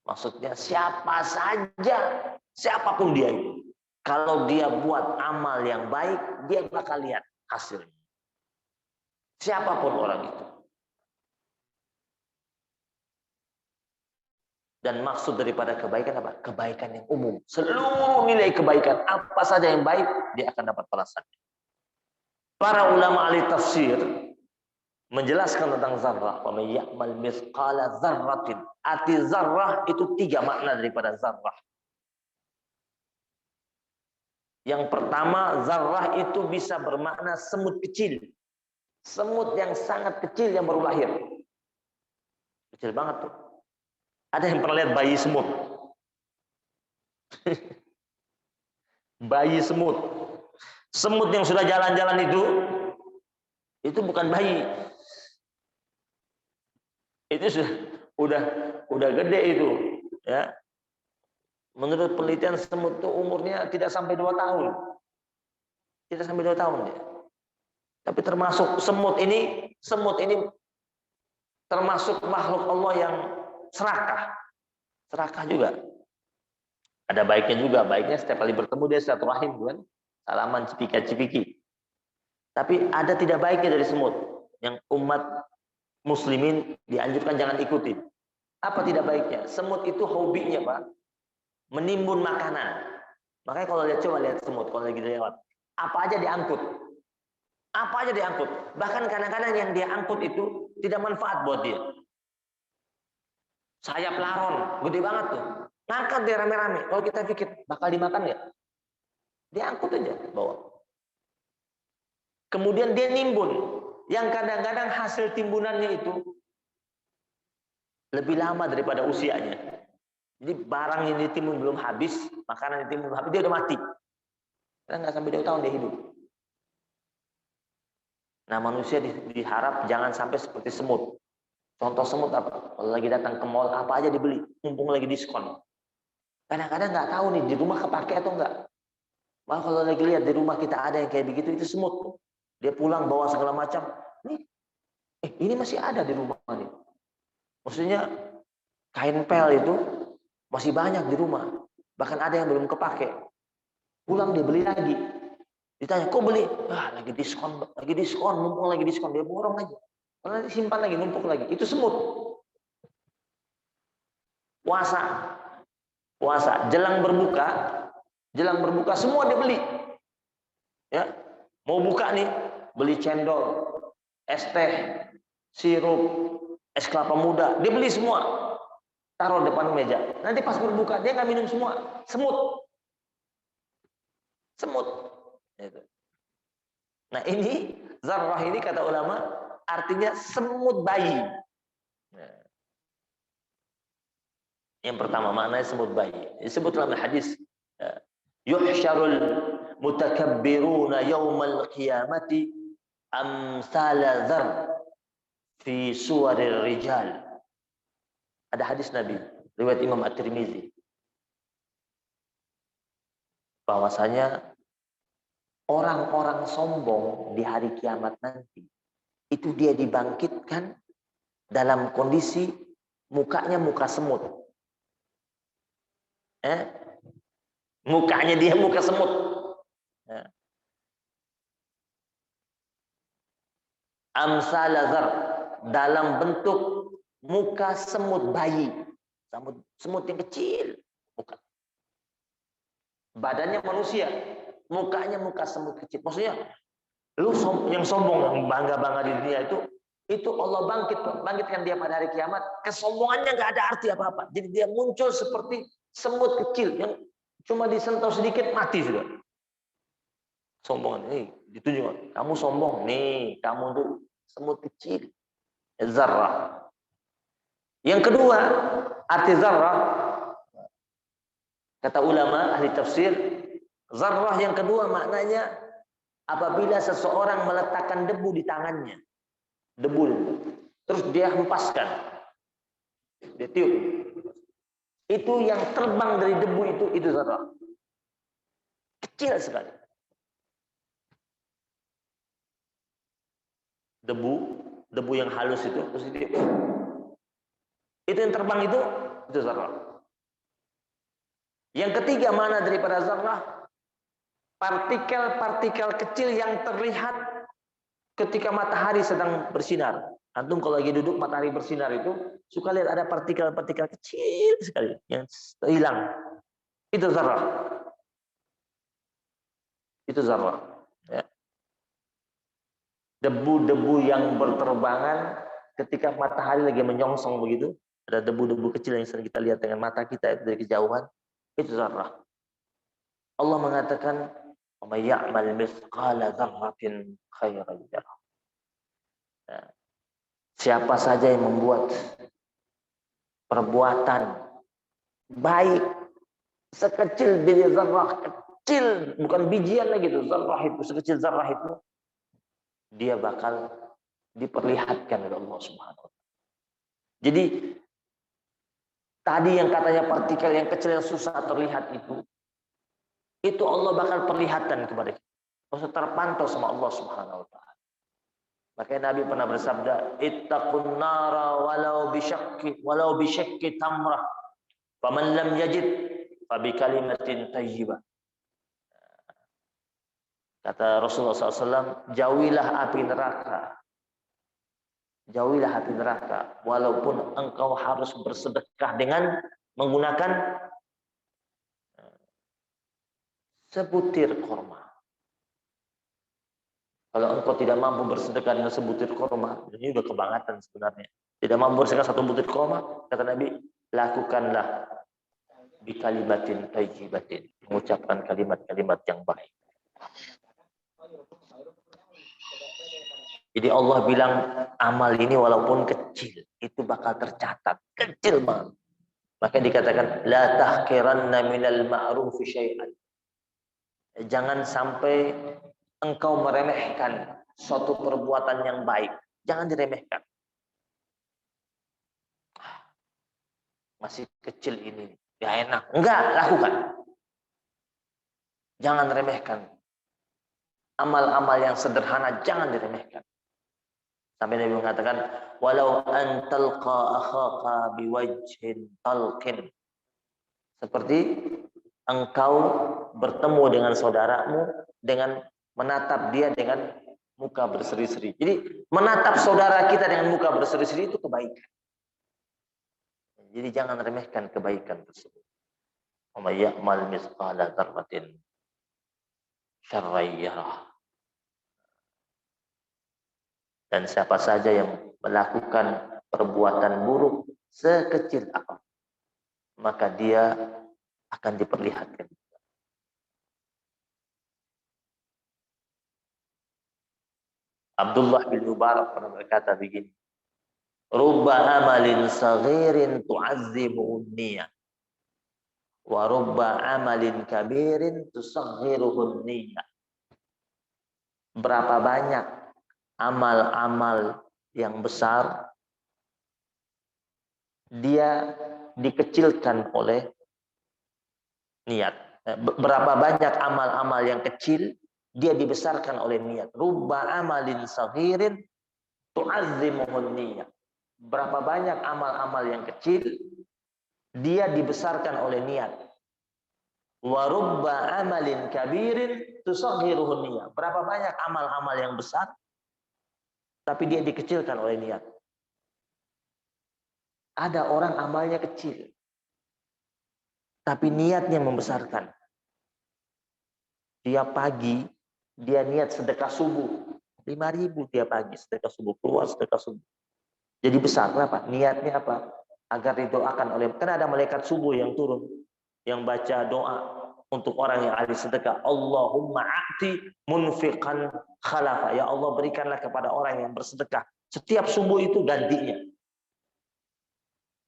Maksudnya siapa saja, siapapun dia itu, kalau dia buat amal yang baik, dia bakal lihat hasilnya. Siapapun orang itu. Dan maksud daripada kebaikan apa? Kebaikan yang umum. Seluruh nilai kebaikan, apa saja yang baik, dia akan dapat balasannya. Para ulama ahli tafsir menjelaskan tentang zarrah. Wa may ya'mal mithqala dzarratin. Arti zarrah itu 3 makna daripada zarrah. Yang pertama, zarrah itu bisa bermakna semut kecil. Semut yang sangat kecil yang baru lahir. Kecil banget tuh. Ada yang pernah lihat bayi semut? Bayi semut. Semut yang sudah jalan-jalan itu bukan bayi. Itu udah gede itu, ya. Menurut penelitian semut itu umurnya tidak sampai 2 tahun. Tidak sampai 2 tahun dia. Tapi termasuk semut ini termasuk makhluk Allah yang serakah. Serakah juga. Ada baiknya juga. Baiknya setiap kali bertemu dia silaturahim kan. Salaman cipika-cipiki. Tapi ada tidak baiknya dari semut. Yang umat muslimin dianjurkan jangan ikutin. Apa tidak baiknya? Semut itu hobinya, Pak, menimbun makanan. Makanya kalau coba lihat semut kalau lagi lewat, apa aja diangkut. Apa aja diangkut. Bahkan kadang-kadang yang dia angkut itu tidak manfaat buat dia. Sayap laron, gede banget tuh. Ngangkat dia rame-rame. Kalau kita pikir, bakal dimakan nggak? Dia angkut aja, bawa. Kemudian dia nimbun. Yang kadang-kadang hasil timbunannya itu lebih lama daripada usianya. Jadi barang yang ditimbun belum habis, makanan yang ditimbun belum habis, dia udah mati. Karena nggak sampai 2 tahun dia hidup. Nah, manusia diharap jangan sampai seperti semut. Contoh semut apa? Kalau lagi datang ke mall, apa aja dibeli, mumpung lagi diskon. Kadang-kadang nggak tahu nih di rumah kepake atau enggak. Malah kalau lagi lihat di rumah kita ada yang kayak begitu, itu semut. Dia pulang bawa segala macam. Ini masih ada di rumah nih. Maksudnya kain pel itu masih banyak di rumah. Bahkan ada yang belum kepake. Pulang dia beli lagi. Ditanya, kok beli? Lagi diskon, mumpung lagi diskon. Dia borong aja. Nanti simpan lagi, numpuk lagi. Itu semut. Puasa. Jelang berbuka semua dia beli. Ya, mau buka nih, beli cendol, es teh, sirup, es kelapa muda, dia beli semua. Taruh depan meja. Nanti pas berbuka dia nggak minum semua. Semut. Nah ini zarrah ini kata ulama artinya semut bayi. Nah, yang pertama maknanya semut bayi. Disebut dalam hadis, yuhsyarul mutakabbiruna yaumal qiyamati amsala dzar fi suwarir rijal. Ada hadis Nabi riwayat Imam At-Tirmizi. bahwasanya orang-orang sombong di hari kiamat nanti itu dia dibangkitkan dalam kondisi mukanya muka semut. Mukanya dia muka semut. Amsal lazar, dalam bentuk muka semut bayi. Semut yang kecil. Muka. Badannya manusia. Mukanya muka semut kecil. Maksudnya, lu yang sombong, yang bangga-bangga di dunia itu Allah bangkitkan dia pada hari kiamat. Kesombongannya nggak ada arti apa-apa. Jadi dia muncul seperti semut kecil yang cuma disentuh sedikit mati sudah. Sombongan ini ditunjuk, kamu sombong nih, kamu tuh semut kecil. Zarrah. Yang kedua, arti zarrah, kata ulama ahli tafsir, zarrah yang kedua maknanya apabila seseorang meletakkan debu di tangannya, debu, terus dia hempaskan, dia tiup, itu yang terbang dari debu itu zarrah, kecil sekali. Debu yang halus itu, terus dia, itu yang terbang itu zarrah. Yang ketiga mana daripada zarrah? Partikel-partikel kecil yang terlihat ketika matahari sedang bersinar. Antum kalau lagi duduk matahari bersinar itu suka lihat ada partikel-partikel kecil sekali yang hilang. Itu zarrah. Itu zarrah. Ya. Debu-debu yang berterbangan ketika matahari lagi menyongsong begitu, ada debu-debu kecil yang sering kita lihat dengan mata kita dari kejauhan. Itu zarrah. Allah mengatakan, "Wa may ya'mal mithqala dzarratin khairan yarah." Siapa saja yang membuat perbuatan baik sekecil biji zarrah, kecil, bukan bijian lagi itu, zarrah itu, sekecil zarrah itu, dia bakal diperlihatkan oleh Allah Subhanahu wa taala. Jadi tadi yang katanya partikel yang kecil yang susah terlihat itu Allah bakal perlihatkan kepada kita. Harus terpantau sama Allah Subhanahu wa taala. Makanya Nabi pernah bersabda, "Ittaqun nara walau bisyakki tamrah. Faman lam yajid fa bi kalimatin thayyibah." Kata Rasulullah SAW, jauhilah api neraka. Jauhilah api neraka walaupun engkau harus bersedekah dengan menggunakan sebutir korma. Kalau engkau tidak mampu bersedekah dengan sebutir korma, ini udah kebangetan sebenarnya. Tidak mampu bersedekah satu butir korma, kata Nabi, lakukanlah bi kalimatin thayyibatin, mengucapkan kalimat-kalimat yang baik. Jadi Allah bilang amal ini walaupun kecil itu bakal tercatat, kecil banget. Maka dikatakan la tahqiranna minal ma'rufi syai'an. Jangan sampai engkau meremehkan suatu perbuatan yang baik. Jangan diremehkan. Masih kecil ini, ya enak. Enggak, lakukan. Jangan remehkan. Amal-amal yang sederhana jangan diremehkan. Sampai Nabi mengatakan, walau an talqa akhaka biwajhin talqin. Seperti engkau bertemu dengan saudaramu dengan menatap dia dengan muka berseri-seri. Jadi menatap saudara kita dengan muka berseri-seri itu kebaikan. Jadi jangan remehkan kebaikan tersebut. Wa may ya'mal mithqala dzarratin syarran yarah. Dan siapa saja yang melakukan perbuatan buruk sekecil apa, maka dia akan diperlihatkan. Abdullah bin Mubarak pernah berkata begini, rubba amalin saghirin tu'azzimu niyah, wa rubba amalin kabirin tusaghiruhun niyah. Berapa banyak amal-amal yang besar dia dikecilkan oleh niat. Berapa banyak amal-amal yang kecil dia dibesarkan oleh niat. Rubba amalin saghirin tu'azzimuhun niyah. Berapa banyak amal-amal yang kecil dia dibesarkan oleh niat. Wa rubba amalin kabirin tusaghiruhun niyah. Berapa banyak amal-amal yang besar tapi dia dikecilkan oleh niat. Ada orang amalnya kecil tapi niatnya membesarkan. Tiap pagi dia niat sedekah subuh 5.000 tiap pagi sedekah subuh, keluar sedekah subuh. Jadi besar. Kenapa? Niatnya apa? Agar didoakan oleh, karena ada malaikat subuh yang turun yang baca doa untuk orang yang ahli sedekah. Allahumma a'ti munfiqan khalafa. Ya Allah, berikanlah kepada orang yang bersedekah setiap subuh itu gantinya.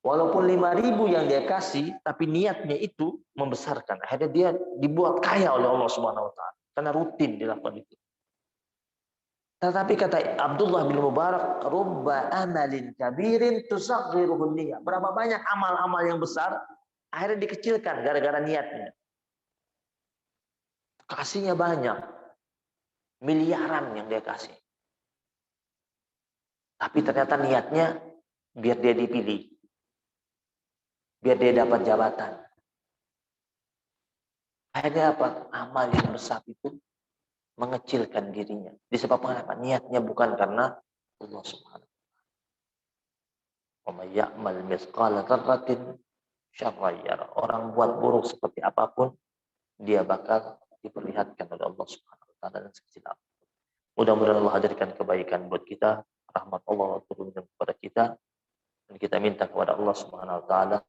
Walaupun 5.000 yang dia kasih, tapi niatnya itu membesarkan. Akhirnya dia dibuat kaya oleh Allah Subhanahu wa taala karena rutin dilakukan itu. Tetapi kata Abdullah bin Mubarak, rubba amalin kabirin tusaghiruhun niyah. Berapa banyak amal-amal yang besar akhirnya dikecilkan gara-gara niatnya. Kasihnya banyak, miliaran yang dia kasih. Tapi ternyata niatnya biar dia dipilih, biar dia dapat jabatan. Akhirnya apa? Amal yang besar itu mengecilkan dirinya. Disebabkan apa? Niatnya bukan karena Allah Subhanahu wa taala. Wa may ya'mal mithqala dzarratin syarran yarah. Orang buat buruk seperti apapun, dia bakal diperlihatkan oleh Allah Subhanahu wa taala dan sekecil apapun. Mudah-mudahan Allah hadirkan kebaikan buat kita, rahmat Allah turunkan kepada kita, dan kita minta kepada Allah Subhanahu wa taala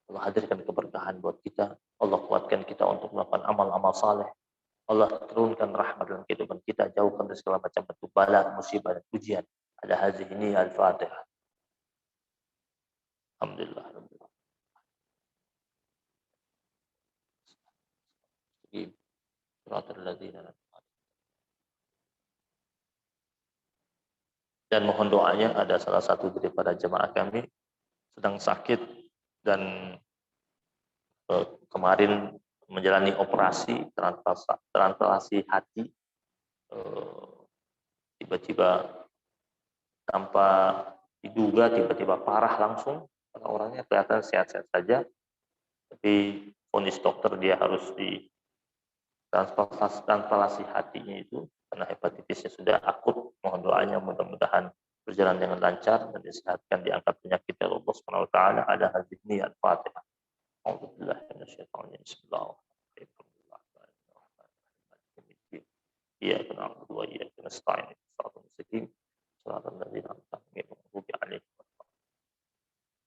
Allah hadirkan keberkahan buat kita, Allah kuatkan kita untuk melakukan amal-amal saleh. Allah turunkan rahmat dalam kehidupan kita, jauhkan dari segala macam bentuk bala, musibah dan ujian. Ada hadhihi ini al-Fatihah. Alhamdulillah. Dan mohon doanya, ada salah satu daripada jemaah kami sedang sakit dan kemarin menjalani operasi transplantasi hati, tiba-tiba tanpa diduga tiba-tiba parah langsung, karena orangnya kelihatan sehat-sehat saja, tapi vonis dokter dia harus di transplantasi hatinya itu karena hepatitisnya sudah akut. Mohon doanya mudah-mudahan berjalan dengan lancar dan disehatkan, diangkat penyakit dari Allah Subhanahu wa taala. Ada hadis al-Fatihah. A'udzubillahi minasyaitonir rajim. Bismillahirrahmanirrahim. Iyyaka na'budu wa iyyaka nasta'in. Shiratal mustaqim. Shiratal ladzina an'amta 'alaihim ghairil alaihim.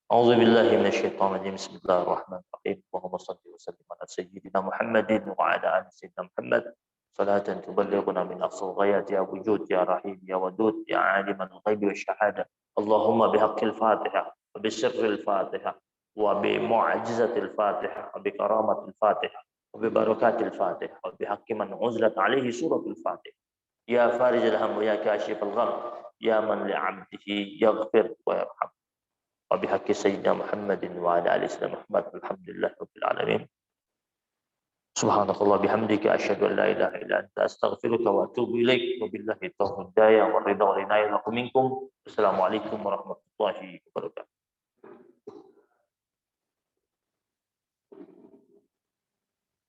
A'udzubillahi minasyaitonir rajim. Bismillahirrahmanirrahim. Allahumma shalli wa sallim ala sayyidina Muhammadin wa ala ali sayyidina Muhammad. Salatan tuballighuna min aqsal ghayat ya wujud ya rahim ya wadud ya aliman ghaibi wa syahada. Allahumma bihaqqil Fatihah wa bi sirril Fatihah wa bi mu'jizatil Fatihah wa bi karamatil Fatihah wa bi barakatil Fatihah wa bi haqqi man unzilat alaihi suratul Fatihah. Ya farijal ham ya kashifal gham ya man li 'abdihi yaghfir wa yarham. Wa bi haqqi sayyidina Muhammadin wa ala ali sayyidina Muhammad. Alhamdulillah rabbil alamin. Subhanakallah bihamdika asyhadu an la ilaha illa anta astaghfiruka wa atubu ilaik. Wabillahi taufiq hidayah wa ridha wa inayah lakum minkum. Assalamualaikum warahmatullahi wabarakatuh.